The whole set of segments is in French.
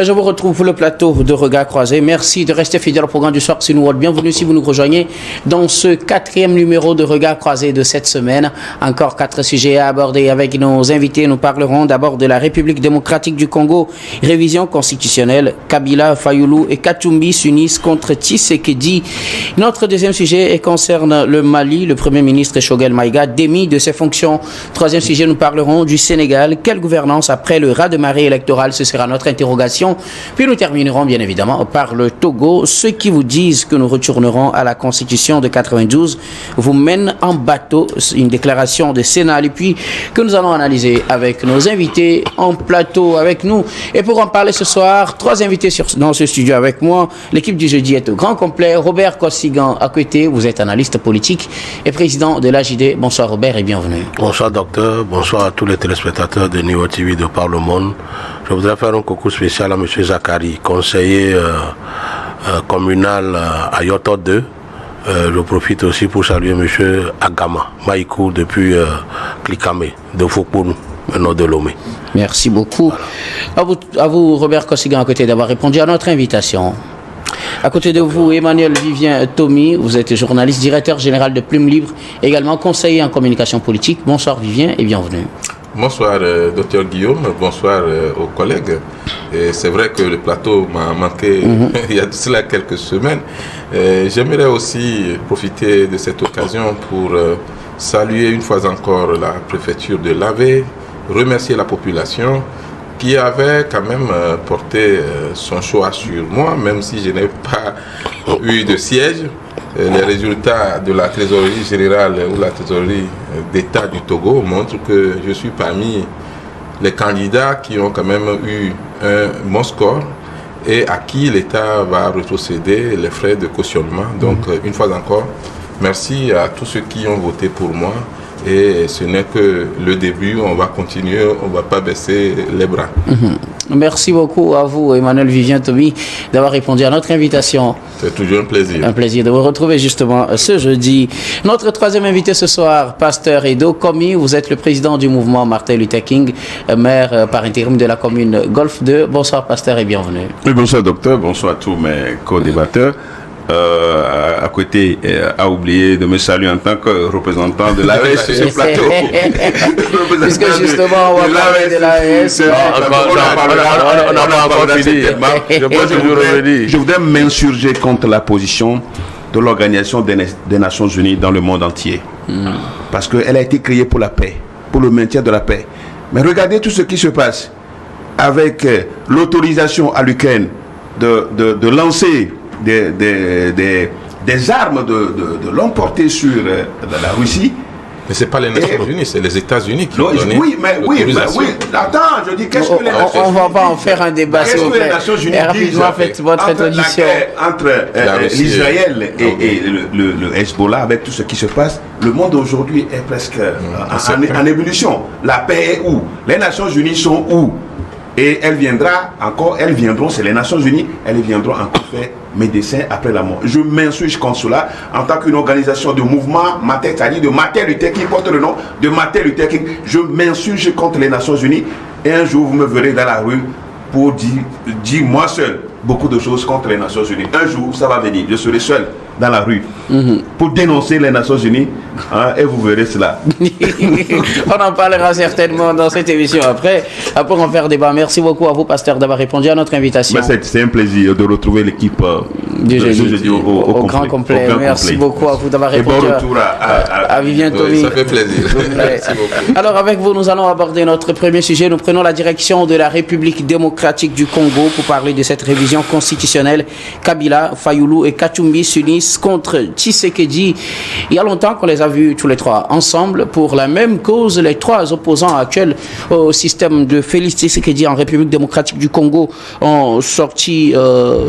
Je vous retrouve pour le plateau de Regard Croisé. Merci de rester fidèle au programme du soir. C'est nous. Bienvenue si vous nous rejoignez dans ce 4e numéro de Regard Croisé de cette semaine. Encore 4 sujets à aborder avec nos invités. Nous parlerons d'abord de la République démocratique du Congo, révision constitutionnelle. Kabila, Fayoulou et Katumbi s'unissent contre Tshisekedi. Notre deuxième sujet concerne le Mali. Le Premier ministre Choguel Maïga démis de ses fonctions. Troisième sujet, nous parlerons du Sénégal. Quelle gouvernance après le raz-de-marée électoral? Ce sera notre interrogation. Puis nous terminerons bien évidemment par le Togo. Ceux qui vous disent que nous retournerons à la Constitution de 92 vous mènent en bateau. Une déclaration de Sénat et puis que nous allons analyser avec nos invités en plateau avec nous. Et pour en parler ce soir, 3 invités dans ce studio avec moi. L'équipe du jeudi est au grand complet. Robert Kossigan à côté, vous êtes analyste politique et président de l'AJD. Bonsoir Robert et bienvenue. Bonsoir docteur, bonsoir à tous les téléspectateurs de Niveau TV de Par le Monde. Je voudrais faire un coucou spécial à M. Zakari, conseiller communal à Yoto 2. Je profite aussi pour saluer M. Agama Maïkou depuis Klikame, de Foukoun, au nord de Lomé. Merci beaucoup. Voilà. À vous Robert Kossigan à côté d'avoir répondu à notre invitation. À côté de vous, Emmanuel Vivien Tomi, vous êtes journaliste, directeur général de Plume Libre, également conseiller en communication politique. Bonsoir Vivien et bienvenue. Bonsoir docteur Guillaume, bonsoir aux collègues. Et c'est vrai que le plateau m'a manqué il y a de cela quelques semaines. J'aimerais aussi profiter de cette occasion pour saluer une fois encore la préfecture de l'Avé, remercier la population qui avait quand même porté son choix sur moi, même si je n'ai pas eu de siège. Les résultats de la trésorerie générale ou la trésorerie d'État du Togo montrent que je suis parmi les candidats qui ont quand même eu un bon score et à qui l'État va retrocéder les frais de cautionnement. Donc, une fois encore, merci à tous ceux qui ont voté pour moi. Et ce n'est que le début, on va continuer, on ne va pas baisser les bras. Merci beaucoup à vous, Emmanuel Vivien Tomi, d'avoir répondu à notre invitation. C'est toujours un plaisir. Un plaisir de vous retrouver justement ce jeudi. Notre 3e invité ce soir, Pasteur Edo Komi, vous êtes le président du mouvement Martin Luther King, maire par intérim de la commune Golfe 2. Bonsoir Pasteur et bienvenue. Oui, bonsoir docteur, bonsoir à tous mes co-débatteurs. À côté, a oublié de me saluer en tant que représentant de l'AES sur ce plateau. Puisque justement, on va parler de l'AES. On n'a pas encore fini. Je voudrais m'insurger contre la position de l'Organisation des Nations Unies dans le monde entier. Parce qu'elle a été créée pour la paix, pour le maintien de la paix. Mais regardez tout ce qui se passe avec l'autorisation à l'Ukraine de lancer des armes de l'emporter sur la Russie. Mais ce n'est pas les Nations Unies, c'est les États-Unis qui ont donné l'autorisation. Attends, je dis, qu'est-ce que les Nations Unies... On ne va pas en faire un débat, s'il vous plaît. Qu'est-ce que les Nations Unies disent faites votre introduction. Entre l'Israël et le Hezbollah, avec tout ce qui se passe, le monde aujourd'hui est presque en ébullition. La paix est où? Les Nations Unies sont où? Et elles viendront, c'est les Nations Unies, elles viendront encore faire médecins après la mort. Je m'insurge contre cela en tant qu'une organisation de mouvement Mater, c'est-à-dire de Martin Luther King, porte le nom de Martin Luther King. Je m'insurge contre les Nations Unies et un jour vous me verrez dans la rue pour dire moi seul beaucoup de choses contre les Nations Unies. Un jour ça va venir, je serai seul dans la rue pour dénoncer les Nations Unies et vous verrez cela. On en parlera certainement dans cette émission après en faire débat. Merci beaucoup à vous Pasteur d'avoir répondu à notre invitation. C'est un plaisir de retrouver l'équipe du jeudi au grand complet. Merci beaucoup à vous d'avoir répondu. Et bon retour à Vivien Tomi. Oui, ça fait plaisir. Merci beaucoup. Alors avec vous, nous allons aborder notre premier sujet. Nous prenons la direction de la République démocratique du Congo pour parler de cette révision constitutionnelle. Kabila, Fayoulou et Katumbi s'unissent contre Tshisekedi. Il y a longtemps qu'on les a vus tous les trois ensemble pour la même cause. Les 3 opposants actuels au système de Félix Tshisekedi en République démocratique du Congo ont sorti,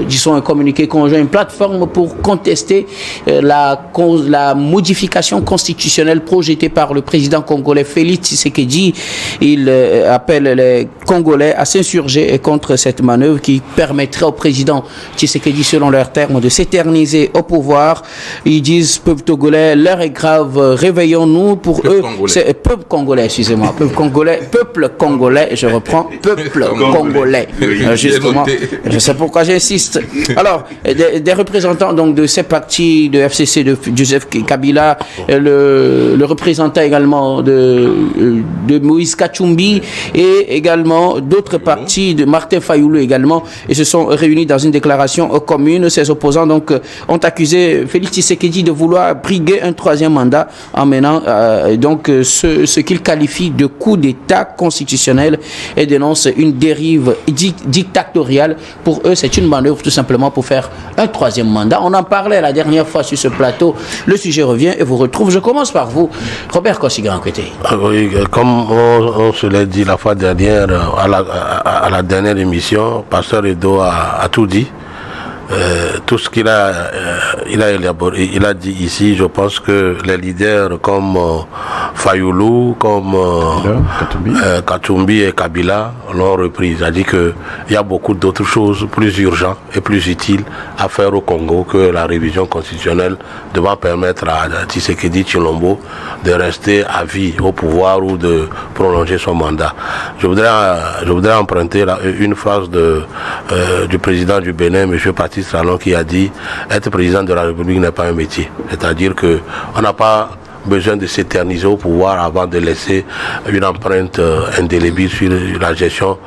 disons, un communiqué conjoint, une plateforme pour contester la modification constitutionnelle projetée par le président congolais Félix Tshisekedi. Il appelle les congolais à s'insurger contre cette manœuvre qui permettrait au président Tshisekedi, selon leurs termes, de s'éterniser au pouvoir. Ils disent, peuple togolais, l'heure est grave, réveillons-nous. Pour eux, c'est peuple congolais, excusez-moi, peuple congolais, je reprends, peuple congolais. Justement, je sais pourquoi j'insiste. Alors, des représentants donc de ces partis de FCC, de Joseph Kabila, le représentant également de Moïse Katumbi et également d'autres partis, de Martin Fayoulou également, et se sont réunis dans une déclaration commune. Ces opposants donc ont accusé Félix Tshisekedi de vouloir briguer un troisième mandat en menant donc ce qu'ils qualifient de coup d'État constitutionnel et dénoncent une dérive dictatoriale. Pour eux, c'est une manœuvre tout simplement pour faire un troisième mandat. On en parlait la dernière fois sur ce plateau. Le sujet revient et vous retrouve. Je commence par vous, Robert Kossi-Grand-Côté. Oui, comme on se l'a dit la fois dernière, à la dernière émission, Pasteur Edo a tout dit. Tout ce qu'il a élaboré, il a dit ici, je pense que les leaders comme Fayoulou, comme Katumbi et Kabila l'ont repris. C'est-à-dire qu'il y a beaucoup d'autres choses plus urgentes et plus utiles à faire au Congo que la révision constitutionnelle devant permettre à Tshisekedi Tshilombo de rester à vie au pouvoir ou de prolonger son mandat. Je voudrais emprunter une phrase du président du Bénin, M. Patrice Talon, qui a dit être président de la République n'est pas un métier. C'est-à-dire qu'on n'a pas besoin de s'éterniser au pouvoir avant de laisser une empreinte indélébile sur la gestion,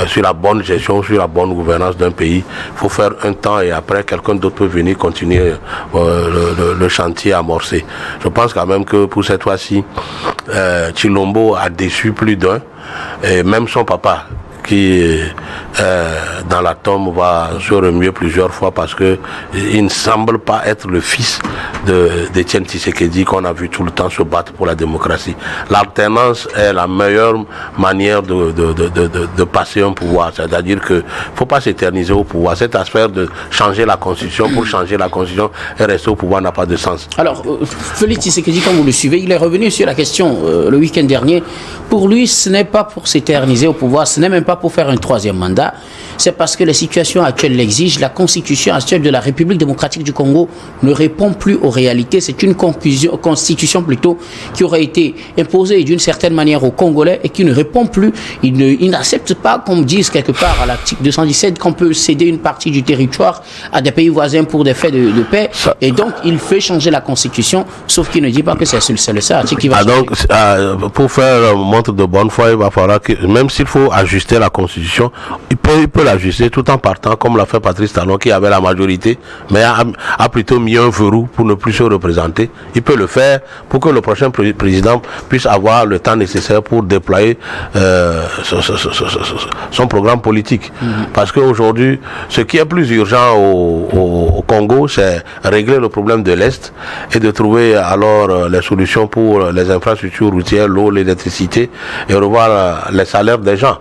sur la bonne gestion, sur la bonne gouvernance d'un pays. Il faut faire un temps et après quelqu'un d'autre peut venir continuer le chantier amorcé. Je pense quand même que pour cette fois-ci, Tshilombo a déçu plus d'un, et même son papa, qui dans la tombe va se remuer plusieurs fois parce que il ne semble pas être le fils d'Étienne Tshisekedi qu'on a vu tout le temps se battre pour la démocratie. L'alternance est la meilleure manière de passer un pouvoir, c'est-à-dire que faut pas s'éterniser au pouvoir. Cette affaire de changer la constitution pour changer la constitution et rester au pouvoir n'a pas de sens. Alors, Félix Tshisekedi, comme vous le suivez, il est revenu sur la question le week-end dernier. Pour lui, ce n'est pas pour s'éterniser au pouvoir, ce n'est même pas pour faire un troisième mandat, c'est parce que la situation actuelle l'exige. La constitution actuelle de la République démocratique du Congo ne répond plus aux réalités. C'est une constitution plutôt qui aurait été imposée d'une certaine manière aux Congolais et qui ne répond plus. Il n'accepte pas qu'on dise quelque part à l'article 217 qu'on peut céder une partie du territoire à des pays voisins pour des faits de paix. Et donc, il fait changer la constitution, sauf qu'il ne dit pas que c'est le seul article qui va changer. Donc, pour faire montre de bonne foi, il va falloir que, même s'il faut ajuster la constitution, il peut l'ajuster tout en partant, comme l'a fait Patrice Talon, qui avait la majorité, mais a plutôt mis un verrou pour ne plus se représenter. Il peut le faire pour que le prochain président puisse avoir le temps nécessaire pour déployer son programme politique. Parce qu'aujourd'hui, ce qui est plus urgent au Congo, c'est régler le problème de l'Est et de trouver alors les solutions pour les infrastructures routières, l'eau, l'électricité et revoir les salaires des gens.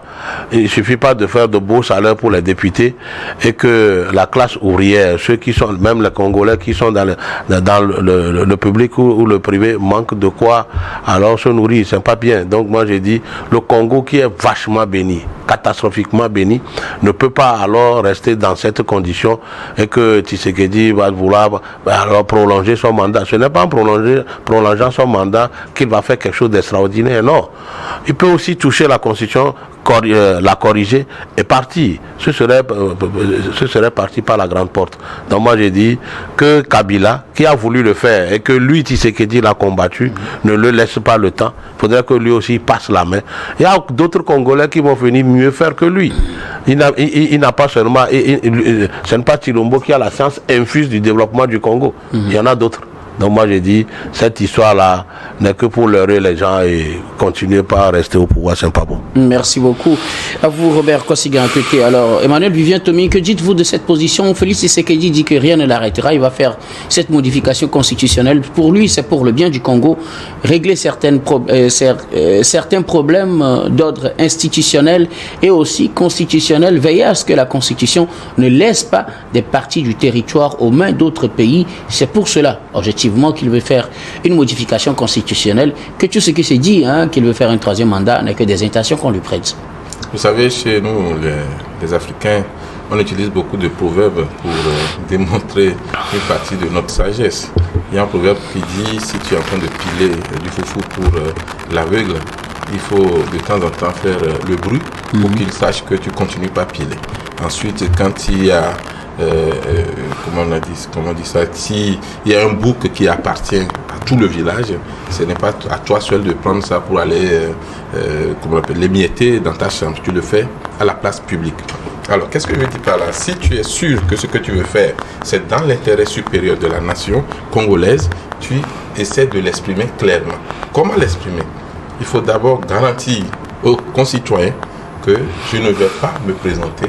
Il ne suffit pas de faire de beaux salaires pour les députés et que la classe ouvrière, ceux qui sont, même les Congolais qui sont dans le public ou le privé, manquent de quoi alors se nourrir. C'est pas bien. Donc moi j'ai dit, le Congo qui est vachement béni, catastrophiquement béni, ne peut pas alors rester dans cette condition et que Tshisekedi va vouloir alors prolonger son mandat. Ce n'est pas en prolongeant son mandat qu'il va faire quelque chose d'extraordinaire, non. Il peut aussi toucher la constitution, la corriger et partir. Ce serait parti par la grande porte. Donc moi j'ai dit que Kabila, qui a voulu le faire et que lui, Tshisekedi, l'a combattu, ne le laisse pas le temps. Il faudrait que lui aussi passe la main. Il y a d'autres Congolais qui vont venir mieux faire que lui. Il n'a pas seulement... ce n'est pas Tshilombo qui a la science infuse du développement du Congo. Il y en a d'autres. Donc moi j'ai dit, cette histoire-là n'est que pour leurrer les gens et continuer pas à rester au pouvoir, c'est pas bon. Merci beaucoup. À vous, Robert Kossi-Grand-Côté. Alors, Emmanuel Vivien-Tomi, que dites-vous de cette position? Félix Tshisekedi dit que rien ne l'arrêtera, il va faire cette modification constitutionnelle. Pour lui, c'est pour le bien du Congo, régler certains problèmes d'ordre institutionnel et aussi constitutionnel, veiller à ce que la Constitution ne laisse pas des parties du territoire aux mains d'autres pays. C'est pour cela, objectivement, qu'il veut faire une modification constitutionnelle, que tout ce qui se dit, qu'il veut faire un troisième mandat, n'est que des intentions qu'on lui prête. Vous savez, chez nous, les Africains, on utilise beaucoup de proverbes pour démontrer une partie de notre sagesse. Il y a un proverbe qui dit, si tu es en train de piler du foufou pour l'aveugle, il faut de temps en temps faire le bruit pour qu'il sache que tu ne continues pas à piler. Ensuite, quand il y a, comment on dit ça, si il y a un bouc qui appartient à tout le village, ce n'est pas à toi seul de prendre ça pour aller l'émietter dans ta chambre. Tu le fais à la place publique. Alors, qu'est-ce que je veux dire par là? Si tu es sûr que ce que tu veux faire, c'est dans l'intérêt supérieur de la nation congolaise, tu essaies de l'exprimer clairement. Comment l'exprimer? Il faut d'abord garantir aux concitoyens que je ne vais pas me présenter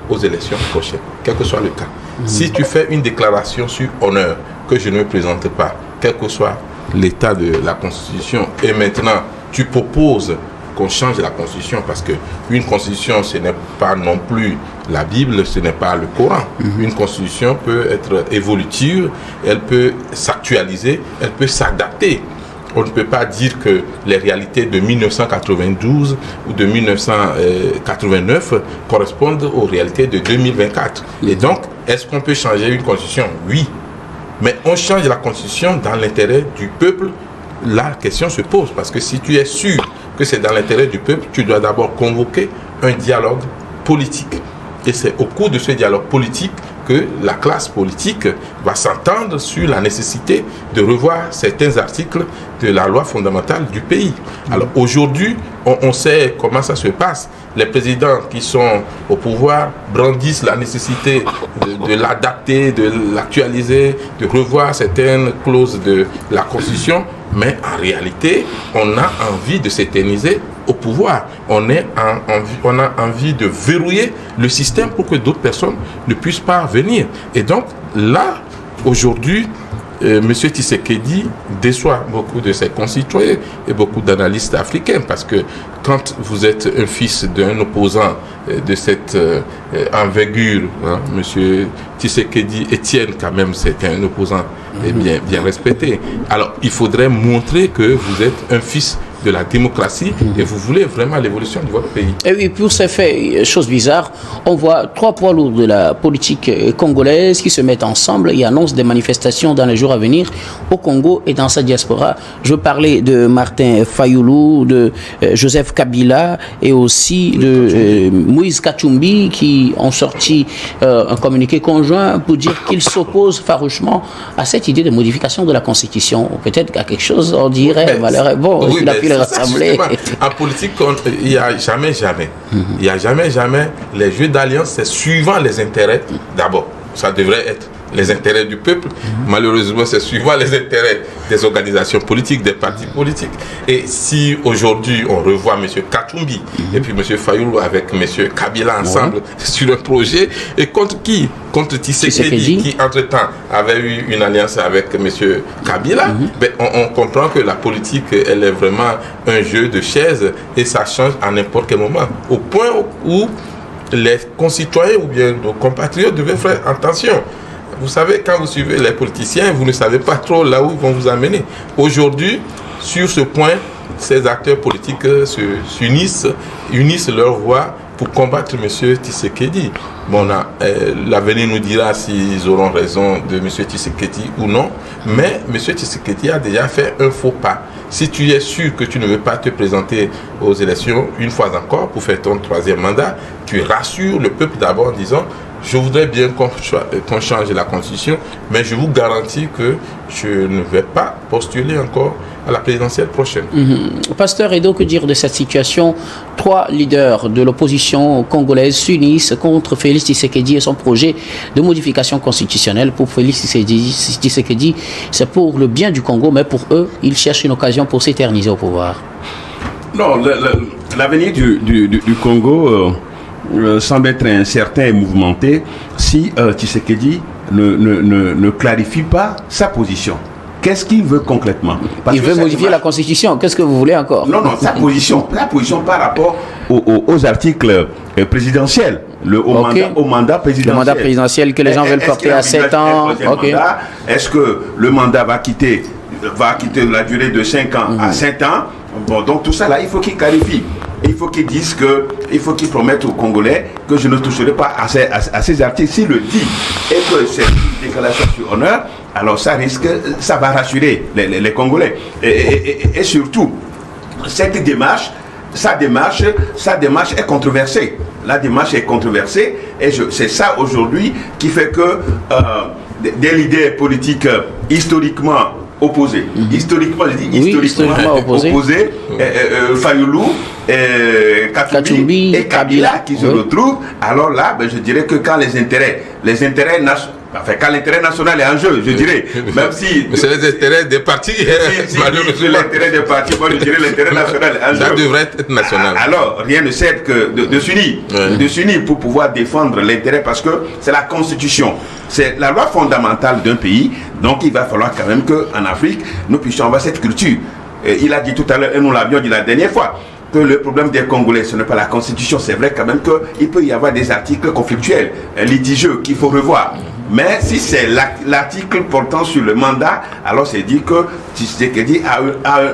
aux élections prochaines, quel que soit le cas. Si tu fais une déclaration sur honneur que je ne me présente pas, quel que soit l'état de la Constitution, et maintenant tu proposes qu'on change la Constitution, parce qu'une Constitution, ce n'est pas non plus la Bible, ce n'est pas le Coran. Une Constitution peut être évolutive, elle peut s'actualiser, elle peut s'adapter. On ne peut pas dire que les réalités de 1992 ou de 1989 correspondent aux réalités de 2024. Et donc, est-ce qu'on peut changer une Constitution? Oui. Mais on change la Constitution dans l'intérêt du peuple. La question se pose, parce que si tu es sûr que c'est dans l'intérêt du peuple, tu dois d'abord convoquer un dialogue politique. Et c'est au cours de ce dialogue politique que la classe politique va s'entendre sur la nécessité de revoir certains articles de la loi fondamentale du pays. Alors aujourd'hui, on sait comment ça se passe. Les présidents qui sont au pouvoir brandissent la nécessité de l'adapter, de l'actualiser, de revoir certaines clauses de la Constitution, mais en réalité, on a envie de s'éterniser au pouvoir. On a envie de verrouiller le système pour que d'autres personnes ne puissent pas venir. Et donc, là, aujourd'hui, M. Tshisekedi déçoit beaucoup de ses concitoyens et beaucoup d'analystes africains, parce que quand vous êtes un fils d'un opposant de cette envergure, M. Tshisekedi Étienne, quand même, c'est un opposant bien respecté. Alors, il faudrait montrer que vous êtes un fils de la démocratie et vous voulez vraiment l'évolution de votre pays. Et oui, pour ces faits, chose bizarre, on voit 3 poids lourds de la politique congolaise qui se mettent ensemble et annoncent des manifestations dans les jours à venir au Congo et dans sa diaspora. Je veux parler de Martin Fayoulou, de Joseph Kabila et aussi de Moïse Katumbi, qui ont sorti un communiqué conjoint pour dire qu'ils s'opposent farouchement à cette idée de modification de la Constitution. Peut-être qu'à quelque chose, on dirait, malheureusement, bon, oui, il a pu les rassembler. En politique, il n'y a jamais. Il n'y a jamais. Les jeux d'alliance, c'est suivant les intérêts d'abord. Ça devrait être les intérêts du peuple. Malheureusement, c'est suivant les intérêts des organisations politiques, des partis politiques. Et si aujourd'hui, on revoit M. Katumbi et puis M. Fayoulou avec M. Kabila ensemble sur un projet, et contre qui? Contre Tshisekedi, qui entre-temps avait eu une alliance avec M. Kabila, ben, on comprend que la politique, elle est vraiment un jeu de chaises et ça change à n'importe quel moment. Au point où les concitoyens ou bien nos compatriotes devaient faire attention. Vous savez, quand vous suivez les politiciens, vous ne savez pas trop là où ils vont vous amener. Aujourd'hui, sur ce point, ces acteurs politiques unissent leur voix pour combattre M. Tshisekedi. Bon, l'avenir nous dira s'ils auront raison de M. Tshisekedi ou non, mais M. Tshisekedi a déjà fait un faux pas. Si tu es sûr que tu ne veux pas te présenter aux élections une fois encore pour faire ton 3e mandat, tu rassures le peuple d'abord en disant: je voudrais bien qu'on change la Constitution, mais je vous garantis que je ne vais pas postuler encore à la présidentielle prochaine. Pasteur Edo, que dire de cette situation? 3 leaders de l'opposition congolaise s'unissent contre Félix Tshisekedi et son projet de modification constitutionnelle. Pour Félix Tshisekedi, c'est pour le bien du Congo, mais pour eux, ils cherchent une occasion pour s'éterniser au pouvoir. Non, l'avenir du Congo semble être incertain et mouvementé si Tshisekedi ne clarifie pas sa position. Qu'est-ce qu'il veut concrètement? Il veut modifier la Constitution. Qu'est-ce que vous voulez encore? Non, sa position. La position par rapport aux articles présidentiels. Au mandat présidentiel. Le mandat présidentiel que les gens veulent porter à 7 ans. Est-ce que le mandat va quitter la durée de 5 ans à 7 ans? Bon, donc tout ça là, il faut qu'il clarifie. Et il faut qu'il dise que, il faut qu'il promette aux Congolais que je ne toucherai pas à ces articles. S'il le dit et que c'est une déclaration sur honneur, alors ça va rassurer les Congolais. Et surtout, cette démarche, sa démarche est controversée. La démarche est controversée et c'est ça aujourd'hui qui fait que des leaders politiques historiquement opposés, historiquement opposés, Fayoulou, Katumbi et Kabila qui se retrouvent, alors là, je dirais que quand l'intérêt national est en jeu, je dirais, même si... Mais c'est les intérêts des partis. Si l'intérêt des partis, moi je dirais l'intérêt national est en jeu. Ça devrait être national. Alors, rien ne cède que de s'unir pour pouvoir défendre l'intérêt, parce que c'est la Constitution, c'est la loi fondamentale d'un pays, donc il va falloir quand même qu'en Afrique, nous puissions avoir cette culture. Il a dit tout à l'heure, et nous l'avions dit la dernière fois, que le problème des Congolais, ce n'est pas la Constitution. C'est vrai quand même qu'il peut y avoir des articles conflictuels, litigieux, qu'il faut revoir. Mais si c'est l'article portant sur le mandat, alors c'est dit que Tshisekedi a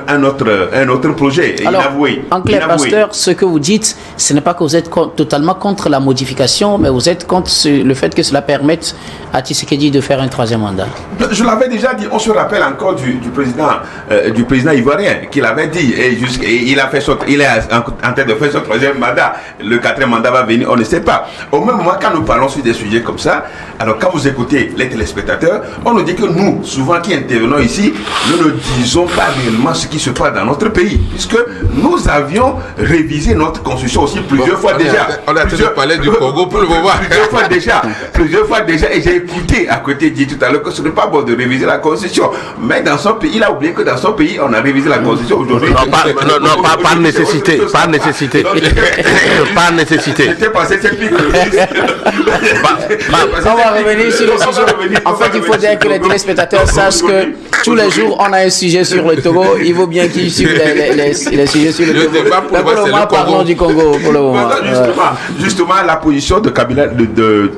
un autre projet. Alors, en clair, pasteur, ce que vous dites, ce n'est pas que vous êtes totalement contre la modification, mais vous êtes contre le fait que cela permette à Tshisekedi de faire un troisième mandat. Je l'avais déjà dit, on se rappelle encore du président ivoirien qui l'avait dit, et il est en train de faire son troisième mandat. Le quatrième mandat va venir, on ne sait pas. Au même moment, quand nous parlons sur des sujets comme ça, alors quand vous écoutez les téléspectateurs, on nous dit que nous, souvent qui intervenons ici, nous ne disons pas réellement ce qui se passe dans notre pays, puisque nous avions révisé notre constitution aussi plusieurs fois déjà. On a déjà parlé du Congo pour le moment. Plusieurs fois déjà, et j'ai écouté à côté dit tout à l'heure que ce n'est pas bon de réviser la constitution. Mais dans son pays, il a oublié que dans son pays, on a révisé la constitution aujourd'hui. Non, pas de nécessité. Pas de nécessité. Pas de nécessité. J'étais passé cette pique. On va revenir sur le sujet. En fait, il faut dire que les téléspectateurs sachent que tous les jours, on a un sujet sur le Togo. Il vaut bien qu'ils suivent les sujets sur le Togo. Pour le moment, parlons du Congo. Pour le moment. Justement, la position de Kabila, de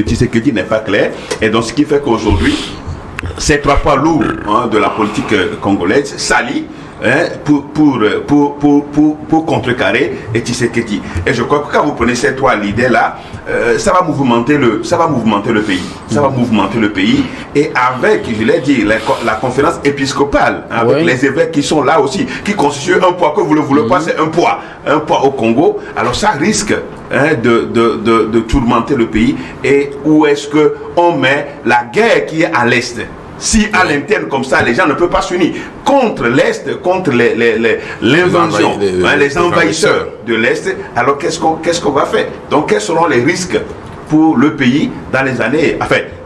Tshisekedi n'est pas claire. Et donc, ce qui fait qu'aujourd'hui, ces trois poids lourds de la politique congolaise s'allient pour contrecarrer Tshisekedi. Et je crois que quand vous prenez ces trois leaders-là, ça va mouvementer le pays. Ça va mouvementer le pays. Et avec, je l'ai dit, la conférence épiscopale, avec les évêques qui sont là aussi, qui constituent un poids, que vous ne le voulez pas, c'est un poids au Congo. Alors ça risque de tourmenter le pays. Et où est-ce qu'on met la guerre qui est à l'Est? Si à l'interne comme ça, les gens ne peuvent pas s'unir contre l'Est, contre l'invasion, les envahisseurs de l'Est, alors qu'est-ce qu'on va faire? Donc quels seront les risques pour le pays dans les années,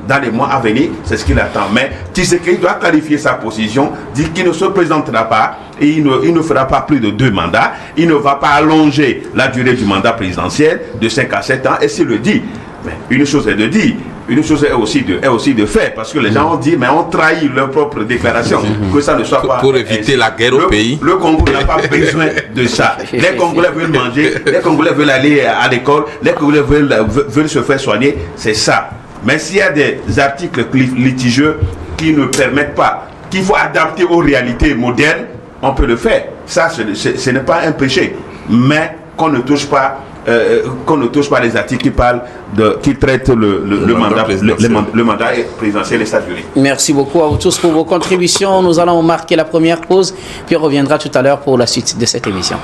dans les mois à venir? C'est ce qu'il attend. Mais Tshisekedi doit clarifier sa position, dire qu'il ne se présentera pas, et il ne fera pas plus de 2 mandats, il ne va pas allonger la durée du mandat présidentiel de 5 à 7 ans, et s'il le dit, une chose est de dire, une chose est aussi de faire, parce que les gens ont dit, mais ont trahi leur propre déclaration, que ça ne soit pas... Pour éviter la guerre au pays. Le Congo n'a pas besoin de ça. Les Congolais veulent manger, les Congolais veulent aller à l'école, les Congolais veulent se faire soigner, c'est ça. Mais s'il y a des articles litigieux qui ne permettent pas, qu'il faut adapter aux réalités modernes, on peut le faire. Ça, ce n'est pas un péché. Mais qu'on ne touche pas les articles qui traitent le mandat présidentiel et sa durée. Merci beaucoup à vous tous pour vos contributions. Nous allons marquer la première pause, puis on reviendra tout à l'heure pour la suite de cette émission.